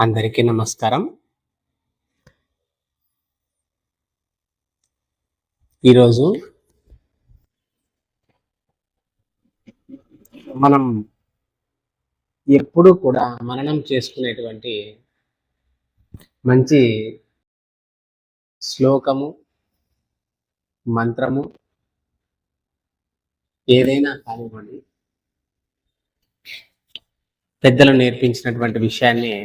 అందరికీ నమస్కారం. ఈరోజు మనం ఎప్పుడూ కూడా మననం చేసుకునేటువంటి మంచి శ్లోకము, మంత్రము ఏదైనా కానివ్వండి, పెద్దలు నేర్పించినటువంటి విషయాన్ని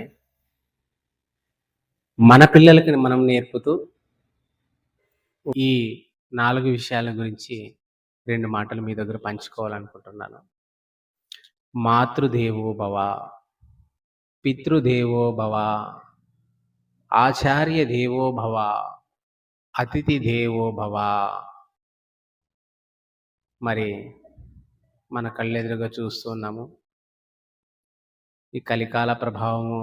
మన పిల్లలకి మనం నేర్పుతూ ఈ 4 విషయాల గురించి 2 మాటలు మీ దగ్గర పంచుకోవాలనుకుంటున్నాను. మాతృదేవో భవ, పితృదేవో భవ, ఆచార్య దేవో భవ, అతిథి దేవో భవ. మరి మన కళ్ళెదురుగా చూస్తున్నాము. ఈ కలికాల ప్రభావము,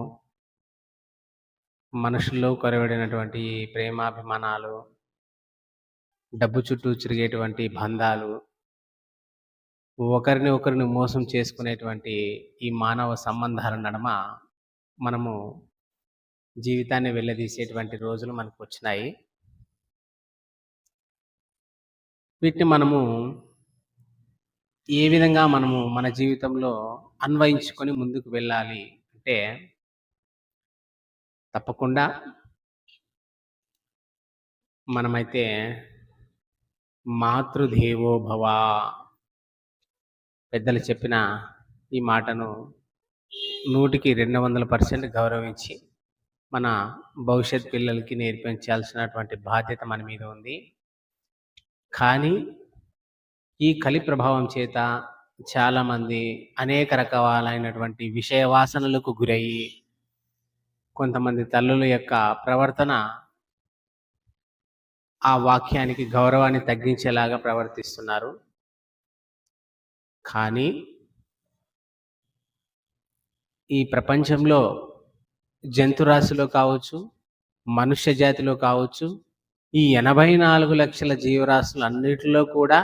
మనుషుల్లో కొరవడినటువంటి ప్రేమాభిమానాలు, డబ్బు చుట్టూ తిరిగేటువంటి బంధాలు, ఒకరిని మోసం చేసుకునేటువంటి ఈ మానవ సంబంధాల నడుమ మనము జీవితాన్ని వెళ్ళదీసేటువంటి రోజులు మనకు వచ్చినాయి. వీటిని మనము ఏ విధంగా మనము మన జీవితంలో అన్వయించుకొని ముందుకు వెళ్ళాలి అంటే, తప్పకుండా మనమైతే మాతృదేవో భవ, పెద్దలు చెప్పిన ఈ మాటను 100కి 200% గౌరవించి మన భవిష్యత్ పిల్లలకి నేర్పించాల్సినటువంటి బాధ్యత మన మీద ఉంది. కానీ ఈ కలి ప్రభావం చేత చాలామంది అనేక రకాలైనటువంటి విషయ వాసనలకు గురయ్యి, కొంతమంది తల్లుల యొక్క ప్రవర్తన ఆ వాక్యానికి గౌరవాన్ని తగ్గించేలాగా ప్రవర్తిస్తున్నారు. కానీ ఈ ప్రపంచంలో జంతురాశిలో కావచ్చు, మనుష్య జాతిలో కావచ్చు, ఈ 84 లక్షల జీవరాశులు అన్నిటిలో కూడా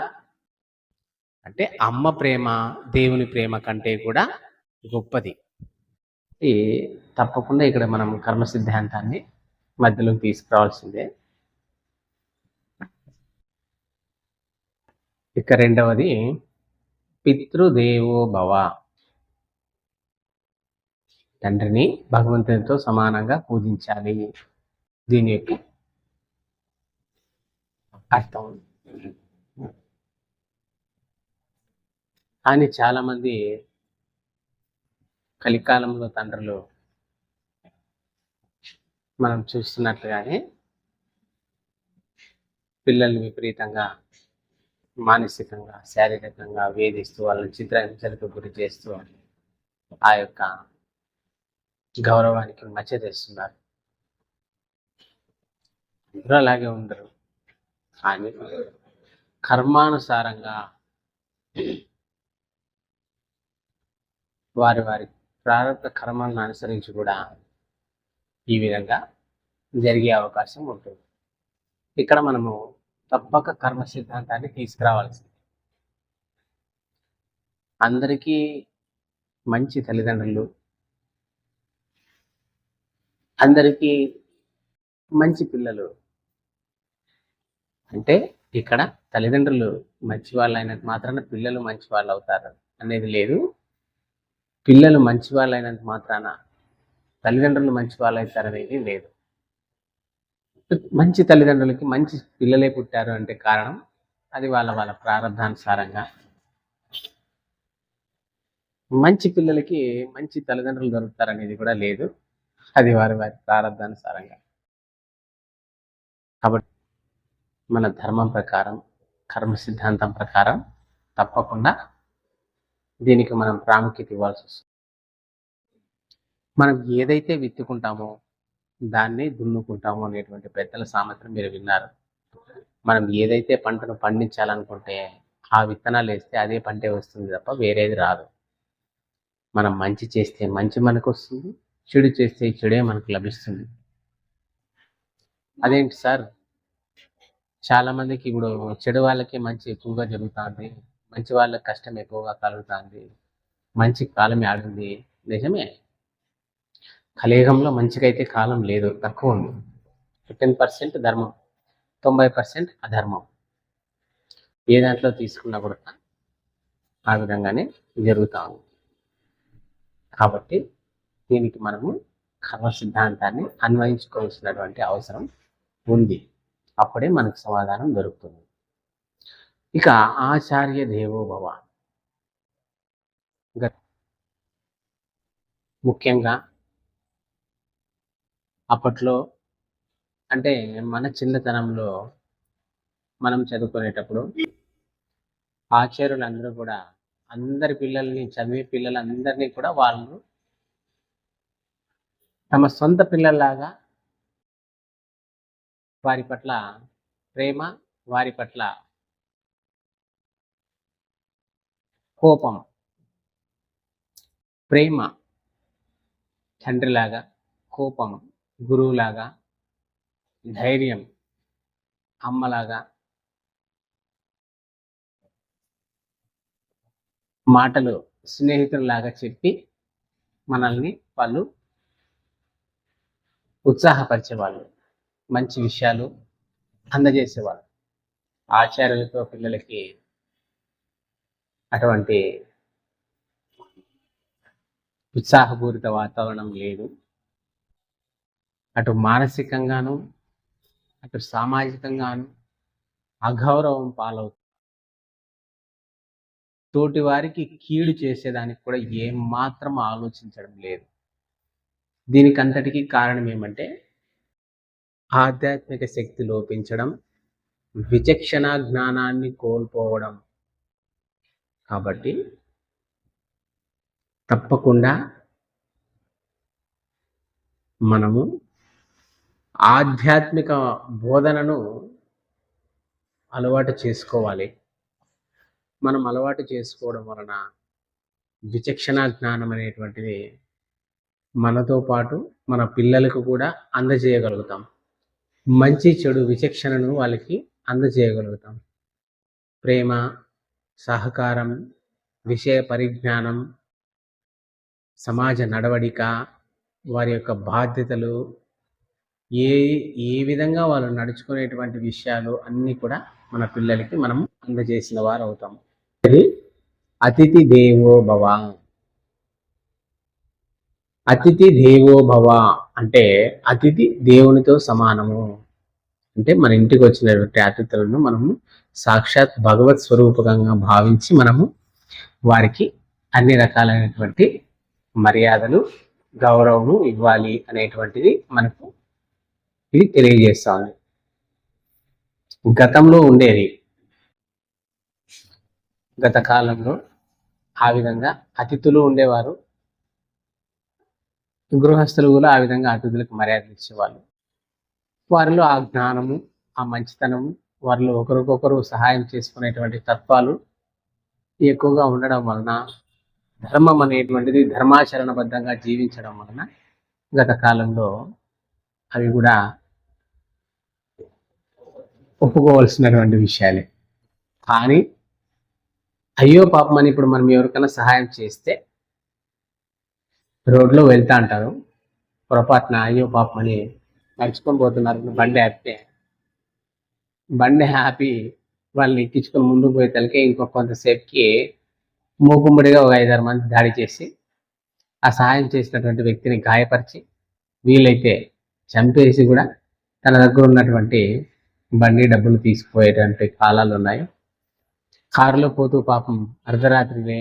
అంటే అమ్మ ప్రేమ దేవుని ప్రేమ కంటే కూడా గొప్పది. ఈ తప్పకుండా ఇక్కడ మనం కర్మ సిద్ధాంతాన్ని మధ్యలోకి తీసుకురావాల్సిందే. ఇక రెండవది పితృదేవో భవ. తండ్రిని భగవంతునితో సమానంగా పూజించాలి. దీని యొక్క అర్థం. కానీ చాలామంది కలికాలంలో తండ్రులు మనం చూస్తున్నట్లుగానే పిల్లల్ని విపరీతంగా మానసికంగా, శారీరకంగా వేధిస్తూ, వాళ్ళని చిత్రహింసలకు గురి చేస్తూ ఆ యొక్క గౌరవానికి మచ్చ తెస్తున్నారు. అందరూ అలాగే ఉండరు. కానీ కర్మానుసారంగా వారి ప్రారంభ కర్మలను అనుసరించి కూడా ఈ విధంగా జరిగే అవకాశం ఉంటుంది. ఇక్కడ మనము తప్పక కర్మ సిద్ధాంతాన్ని తీసుకురావాల్సింది. అందరికీ మంచి తల్లిదండ్రులు, అందరికీ మంచి పిల్లలు అంటే ఇక్కడ తల్లిదండ్రులు మంచి వాళ్ళు అయినంత మాత్రాన పిల్లలు మంచి వాళ్ళు అవుతారు అనేది లేదు. పిల్లలు మంచి వాళ్ళు అయినంత మాత్రాన తల్లిదండ్రులు మంచి వాళ్ళు అవుతారు అనేది లేదు. మంచి తల్లిదండ్రులకి మంచి పిల్లలే పుట్టారు అంటే కారణం అది వాళ్ళ ప్రారంభానుసారంగా. మంచి పిల్లలకి మంచి తల్లిదండ్రులు దొరుకుతారనేది కూడా లేదు. అది వారి ప్రారంభానుసారంగా. కాబట్టి మన ధర్మం ప్రకారం, కర్మ సిద్ధాంతం ప్రకారం తప్పకుండా దీనికి మనం ప్రాముఖ్యత ఇవ్వాల్సి వస్తుంది. మనం ఏదైతే విత్తుకుంటామో దాన్ని దున్నుకుంటాము అనేటువంటి పెద్దల సామెతను మీరు విన్నారు. మనం ఏదైతే పంటను పండించాలనుకుంటే ఆ విత్తనాలు వేస్తే అదే పంటే వస్తుంది తప్ప వేరేది రాదు. మనం మంచి చేస్తే మంచి మనకు వస్తుంది, చెడు చేస్తే చెడే మనకు లభిస్తుంది. అదేంటి సార్, చాలా మందికి ఇప్పుడు చెడు వాళ్ళకి మంచి ఎక్కువగా జరుగుతుంది, మంచి వాళ్ళకి కష్టం ఎక్కువగా కలుగుతుంది, మంచి కాలం ఆడింది. నిజమే. కలియుగంలో మంచికైతే కాలం లేదు, తక్కువ ఉంది. 15% ధర్మం, 90% అధర్మం. ఏ దాంట్లో తీసుకున్నా కూడా ఆ విధంగానే జరుగుతా ఉంది. కాబట్టి దీనికి మనము కర్మ సిద్ధాంతాన్ని అన్వయించుకోవాల్సినటువంటి అవసరం ఉంది. అప్పుడే మనకు సమాధానం దొరుకుతుంది. ఇక ఆచార్య దేవోభవ, ముఖ్యంగా అప్పట్లో అంటే మన చిన్నతనంలో మనం చదువుకునేటప్పుడు ఆచార్యులందరూ కూడా అందరి పిల్లల్ని, చదివే పిల్లలందరినీ కూడా వాళ్ళు తమ సొంత పిల్లల్లాగా వారి పట్ల ప్రేమ, వారి పట్ల కోపం, ప్రేమ తండ్రిలాగా, కోపం గురువులాగా, ధైర్యం అమ్మలాగా, మాటలు స్నేహితుల్లాగా చెప్పి మనల్ని వాళ్ళు ఉత్సాహపరిచేవాళ్ళు, మంచి విషయాలు అందజేసేవాళ్ళు. ఆచార్యులతో పిల్లలకి అటువంటి ఉత్సాహపూరిత వాతావరణం లేదు. అటు మానసికంగాను, అటు సామాజికంగాను అగౌరవం పాలవుతుంది. తోటి వారికి కీడు చేసేదానికి కూడా ఏమాత్రం ఆలోచించడం లేదు. దీనికి అంతటికీ కారణం ఏమంటే ఆధ్యాత్మిక శక్తి లోపించడం, విచక్షణ జ్ఞానాన్ని కోల్పోవడం. కాబట్టి తప్పకుండా మనము ఆధ్యాత్మిక బోధనను అలవాటు చేసుకోవాలి. మనం అలవాటు చేసుకోవడం వలన విచక్షణ జ్ఞానం అనేటువంటిది మనతో పాటు మన పిల్లలకు కూడా అందజేయగలుగుతాం. మంచి చెడు విచక్షణను వాళ్ళకి అందజేయగలుగుతాం. ప్రేమ, సహకారం, విషయ పరిజ్ఞానం, సమాజ నడవడిక, వారి యొక్క బాధ్యతలు, ఏ ఏ విధంగా వాళ్ళు నడుచుకునేటువంటి విషయాలు అన్నీ కూడా మన పిల్లలకి మనం అందజేసిన వారు అవుతాం. అతిథి దేవో భవ. అతిథి దేవో భవ అంటే అతిథి దేవునితో సమానము. అంటే మన ఇంటికి వచ్చినటువంటి అతిథులను మనము సాక్షాత్ భగవత్ స్వరూపకంగా భావించి మనము వారికి అన్ని రకాలైనటువంటి మర్యాదలు, గౌరవము ఇవ్వాలి అనేటువంటిది మనకు ఇది తెలియజేస్తుంది. గతంలో ఉండేది, గత కాలంలో ఆ విధంగా అతిథులు ఉండేవారు. గృహస్థులు కూడా ఆ విధంగా అతిథులకు మర్యాద ఇచ్చేవాళ్ళు. వారిలో ఆ జ్ఞానము, ఆ మంచితనము, వారిలో ఒకరికొకరు సహాయం చేసుకునేటువంటి తత్వాలు ఎక్కువగా ఉండడం వలన, ధర్మం అనేటువంటిది ధర్మాచరణబద్ధంగా జీవించడం వలన గత కాలంలో అవి కూడా ఒప్పుకోవాల్సినటువంటి విషయాలే. కానీ అయ్యో పాపమని ఇప్పుడు మనం ఎవరికైనా సహాయం చేస్తే రోడ్లో వెళ్తా అంటారు, పొరపాటున అయ్యో పాపమని నడుచుకొని పోతున్నారు, బండి హ్యాపీ వాళ్ళని ఎక్కించుకొని ముందుకు పోయే తలకే ఇంకొక కొంతసేపుకి మూకుమ్మడిగా ఒక 5-6 మంది దాడి చేసి ఆ సహాయం చేసినటువంటి వ్యక్తిని గాయపరిచి, వీలైతే చంపేసి కూడా తన దగ్గర ఉన్నటువంటి బండి డబ్బులు తీసుకుపోయేటువంటి కాలాలు ఉన్నాయి. కారులో పోతూ పాపం అర్ధరాత్రి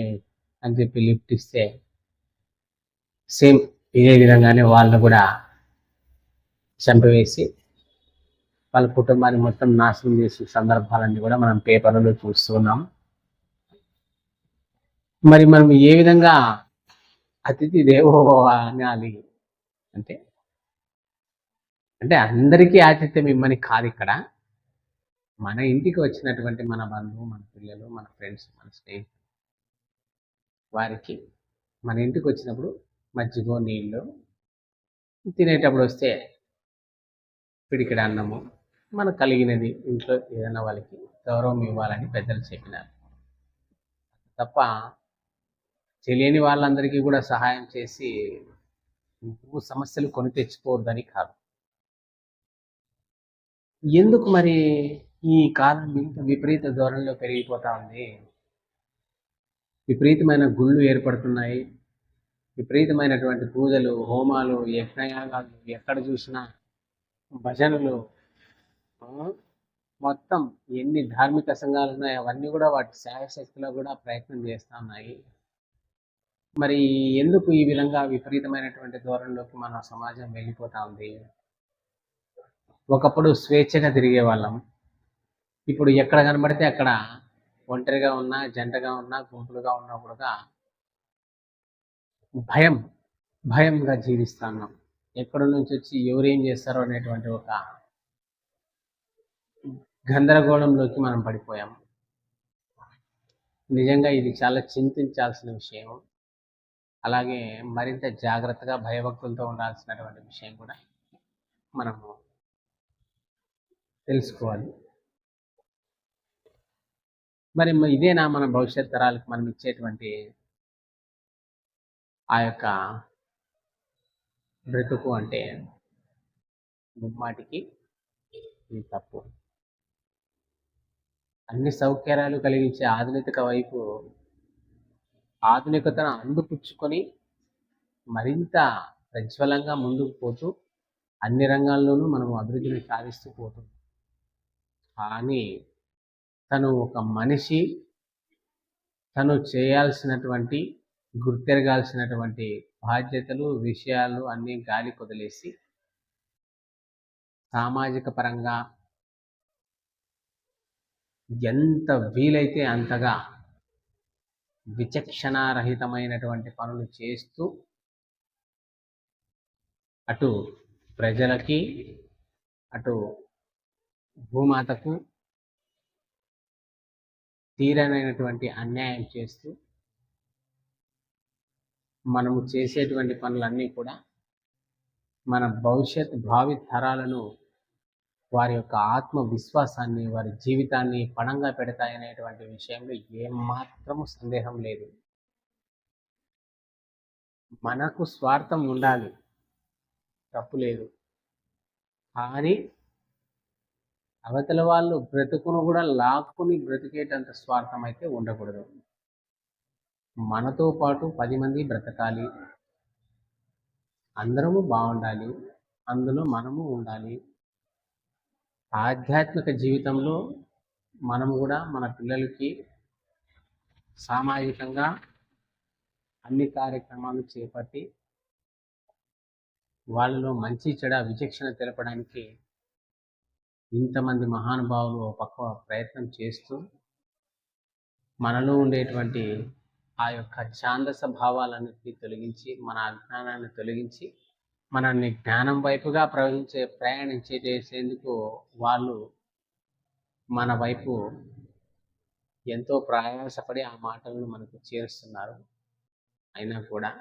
అని చెప్పి లిఫ్ట్ ఇస్తే సేమ్ ఇదే విధంగానే వాళ్ళను కూడా చంపివేసి వాళ్ళ కుటుంబాన్ని మొత్తం నాశనం చేసే సందర్భాలన్నీ కూడా మనం పేపర్లలో చూస్తున్నాం. మరి మనం ఏ విధంగా అతిథి దేవో అనాలి అంటే అందరికీ ఆతిథ్యం ఇమ్మని కాదు. ఇక్కడ మన ఇంటికి వచ్చినటువంటి మన బంధువు, మన పిల్లలు, మన ఫ్రెండ్స్, మన స్నేహితులు, వారికి మన ఇంటికి వచ్చినప్పుడు మజ్జిగో నీళ్ళు, తినేటప్పుడు వస్తే పిడికిడ అన్నము, మనకు కలిగినది ఇంట్లో ఏదైనా వాళ్ళకి గౌరవం ఇవ్వాలని పెద్దలు చెప్పినారు. తప్ప తెలియని వాళ్ళందరికీ కూడా సహాయం చేసి నువ్వు సమస్యలు కొని తెచ్చుకోవద్దని కాదు. ఎందుకు మరి ఈ కాలం ఇంత విపరీత ధోరణిలో పెరిగిపోతా ఉంది? విపరీతమైన గుళ్ళు ఏర్పడుతున్నాయి. విపరీతమైనటువంటి పూజలు, హోమాలు, యజ్ఞయాగాలు, ఎక్కడ చూసినా భజనలు. ఆ, మొత్తం ఎన్ని ధార్మిక సంఘాలు ఉన్నాయో అవన్నీ కూడా వాటి శాయశక్తిలో కూడా ప్రయత్నం చేస్తూ ఉన్నాయి. మరి ఎందుకు ఈ విధంగా విపరీతమైనటువంటి ధోరణిలోకి మన సమాజం వెళ్ళిపోతా ఉంది? ఒకప్పుడు స్వేచ్ఛగా తిరిగే వాళ్ళం. ఇప్పుడు ఎక్కడ కనబడితే అక్కడ ఒంటరిగా ఉన్నా, జంటగా ఉన్నా, గుంపులుగా ఉన్నా కూడా భయం భయంగా జీవిస్తున్నాం. ఎక్కడి నుంచి వచ్చి ఎవరేం చేస్తారో అనేటువంటి ఒక గందరగోళంలోకి మనం పడిపోయాం. నిజంగా ఇది చాలా చింతించాల్సిన విషయం. అలాగే మరింత జాగ్రత్తగా భయభక్తులతో ఉండాల్సినటువంటి విషయం కూడా మనము తెలుసుకోవాలి. మరి ఇదేనా మన భవిష్యత్ తరాలకు మనం ఇచ్చేటువంటి ఆ యొక్క బ్రతుకు అంటే? ముమ్మాటికి ఇది తప్పు. అన్ని సౌకర్యాలు కలిగించే ఆధునికతను అందిపుచ్చుకొని మరింత ప్రజ్వలంగా ముందుకు పోతూ అన్ని రంగాల్లోనూ మనం అభివృద్ధిని సాధిస్తూ పోతుంది. కానీ తను ఒక మనిషి తను చేయాల్సినటువంటి గుర్తెరగాల్సినటువంటి బాధ్యతలు, విషయాలు అన్నీ గాలి కొదిలేసి సామాజిక పరంగా ఎంత వీలైతే అంతగా విచక్షణారహితమైనటువంటి పనులు చేస్తూ అటు ప్రజలకి, అటు భూమాతకు తీరనైనటువంటి అన్యాయం చేస్తూ మనము చేసేటువంటి పనులన్నీ కూడా మన భవిష్యత్ భావి తరాలను, వారి యొక్క ఆత్మవిశ్వాసాన్ని, వారి జీవితాన్ని పణంగా పెడతాయనేటువంటి విషయంలో ఏమాత్రము సందేహం లేదు. మనకు స్వార్థం ఉండాలి, తప్పు లేదు. కానీ అవతల వాళ్ళు బ్రతుకును కూడా లాక్కుని బ్రతికేటంత స్వార్థం అయితే ఉండకూడదు. మనతో పాటు 10 మంది బ్రతకాలి, అందరము బాగుండాలి, అందులో మనము ఉండాలి. ఆధ్యాత్మిక జీవితంలో మనము కూడా మన పిల్లలకి సామాజికంగా అన్ని కార్యక్రమాలు చేపట్టి వాళ్ళలో మంచి చెడ విచక్షణ తెలపడానికి ఇంతమంది మహానుభావులు ఒక పక్క ప్రయత్నం చేస్తూ మనలో ఉండేటువంటి ఆ యొక్క ఛాందస భావాలన్నింటినీ తొలగించి, మన అజ్ఞానాన్ని తొలగించి మనల్ని జ్ఞానం వైపుగా ప్రయాణించేసేందుకు వాళ్ళు మన వైపు ఎంతో ప్రయాసపడి ఆ మాటలను మనకు చేరుస్తున్నారు. అయినా కూడా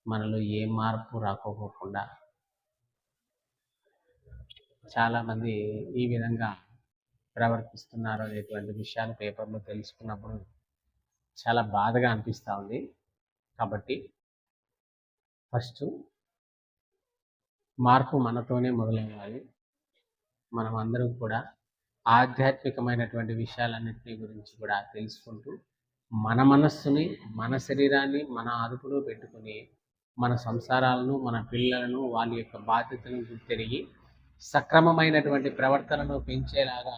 మనలో ఏ మార్పు రాకపోకుండా చాలామంది ఈ విధంగా ప్రవర్తిస్తున్నారు అనేటువంటి విషయాలు పేపర్లో తెలుసుకున్నప్పుడు చాలా బాధగా అనిపిస్తూ ఉంది. కాబట్టి ఫస్ట్ మార్పు మనతోనే మొదలవ్వాలి. మనం అందరం కూడా ఆధ్యాత్మికమైనటువంటి విషయాలన్నింటినీ గురించి కూడా తెలుసుకుంటూ మన మనస్సుని, మన శరీరాన్ని మన అదుపులో పెట్టుకుని మన సంసారాలను, మన పిల్లలను, వాళ్ళ యొక్క బాధ్యతలను గుర్తెరిగి సక్రమమైనటువంటి ప్రవర్తనను పెంచేలాగా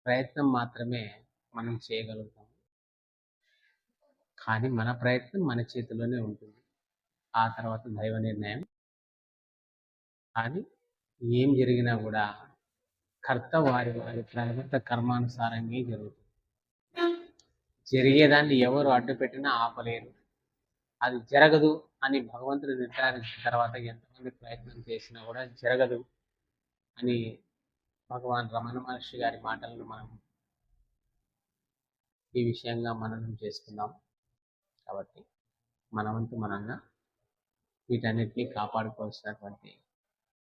ప్రయత్నం మాత్రమే మనం చేయగలుగుతాం. కానీ మన ప్రయత్నం మన చేతిలోనే ఉంటుంది, ఆ తర్వాత దైవ నిర్ణయం. కానీ ఏం జరిగినా కూడా కర్త వారి ప్రవర్త కర్మానుసారంగా జరుగుతుంది. జరిగేదాన్ని ఎవరు అడ్డుపెట్టినా ఆపలేరు. అది జరగదు అని భగవంతుడు నిర్ధారించిన తర్వాత ఎంతమంది ప్రయత్నం చేసినా కూడా జరగదు అని భగవాన్ రమణ మహర్షి గారి మాటలను మనం ఈ విషయంగా మననం చేసుకుందాం. కాబట్టి మనవంతు మనంగా వీటన్నిటినీ కాపాడుకోవాల్సినటువంటి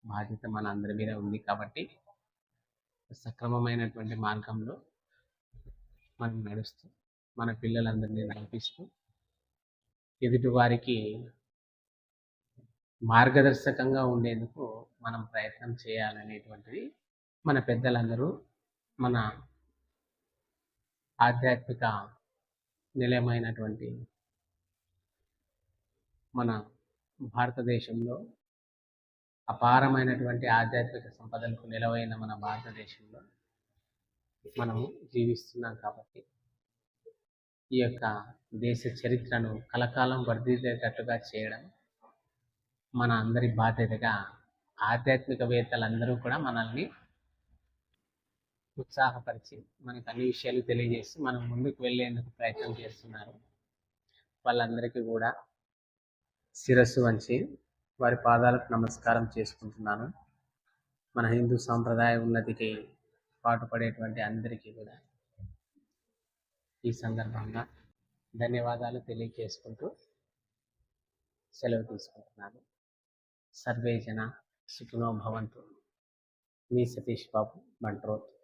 బాధ్యత మన అందరి మీద ఉంది. కాబట్టి సక్రమమైనటువంటి మార్గంలో మనం నడుస్తూ మన పిల్లలందరినీ నడిపిస్తూ ఎదుటివారికి మార్గదర్శకంగా ఉండేందుకు మనం ప్రయత్నం చేయాలనేటువంటిది మన పెద్దలందరూ మన ఆధ్యాత్మిక నిలయమైనటువంటి మన భారతదేశంలో అపారమైనటువంటి ఆధ్యాత్మిక సంపదలకు నిలవైన మన భారతదేశంలో మనము జీవిస్తున్నాం కాబట్టి ఈ యొక్క దేశ చరిత్రను కలకాలం వర్ధిల్లేటట్టుగా చేయడం మన అందరి బాధ్యతగా ఆధ్యాత్మికవేత్తలందరూ కూడా మనల్ని ఉత్సాహపరిచి మనకు అన్ని విషయాలు తెలియజేసి మనం ముందుకు వెళ్ళేందుకు ప్రయత్నం చేస్తున్నారు. వాళ్ళందరికీ కూడా శిరస్సు వంచి వారి పాదాలకు నమస్కారం చేసుకుంటున్నాను. మన హిందూ సాంప్రదాయ ఉన్నతికి పాటుపడేటువంటి అందరికీ కూడా ఈ సందర్భంగా ధన్యవాదాలు తెలియజేసుకుంటూ సెలవు తీసుకుంటున్నాను. సర్వే జన సుఖినో భవంతు. మీ సతీష్ బాబు బంట్రోత్.